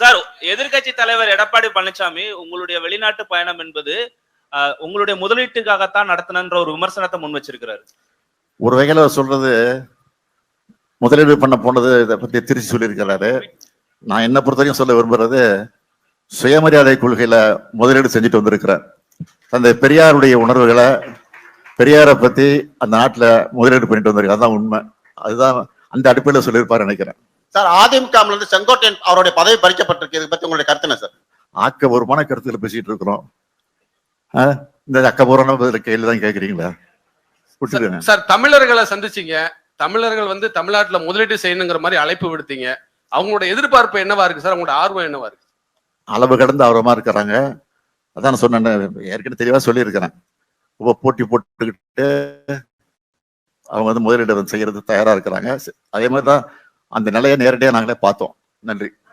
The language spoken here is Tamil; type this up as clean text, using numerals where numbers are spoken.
சார், எதிர்க்கட்சி தலைவர் எடப்பாடி பழனிசாமி உங்களுடைய வெளிநாட்டு பயணம் என்பது உங்களுடைய முதலீட்டுக்காகத்தான் நடத்தினன்ற ஒரு விமர்சனத்தை முன் வச்சிருக்கிறாரு. ஒரு வகையில சொல்றது முதலீடு பண்ண போனது இதை பத்தி திருச்சி சொல்லியிருக்கிறாரு. நான் என்ன பொறுத்தவரைக்கும் சொல்ல விரும்புறது, சுயமரியாதை கொள்கையில முதலீடு செஞ்சுட்டு வந்திருக்கிறார். அந்த பெரியாருடைய உணர்வுகளை, பெரியாரை பத்தி அந்த நாட்டுல முதலீடு பண்ணிட்டு வந்திருக்காரு. அதுதான் உண்மை. அதுதான் அந்த அடிப்படையில் சொல்லியிருப்பாரு நினைக்கிறேன். சார், அதிமுக செங்கோட்டையன் அவருடைய பதவி பறிக்கப்பட்டிருக்கு. இதை பத்தி உங்களுடைய கருத்து என்ன சார்? ஆக்கபூர்வமான கருத்துல பேசிட்டு இருக்கிறோம். இந்த அக்கபூர்வமான கேள்வி தான் கேக்குறீங்களா? சார், தமிழர்களை சந்திச்சீங்க. தமிழர்கள் தமிழ்நாட்டுல முதலீடு செய்யணுங்கிற மாதிரி அழைப்பு விடுத்தீங்க. அவங்களோட எதிர்பார்ப்பு என்னவா இருக்கு சார்? அவங்களோட ஆர்வம் என்னவா இருக்கு? அளவு கடந்து ஆர்வமா இருக்கிறாங்க. அதான் சொன்னேன், ஏற்கனவே தெளிவா சொல்லியிருக்கிறேன். போட்டி போட்டுக்கிட்டு அவங்க முதலீடு செய்யறது தயாரா இருக்கிறாங்க. அதே மாதிரிதான் அந்த நிலையை நேரடியா நாங்களே பார்த்தோம். நன்றி.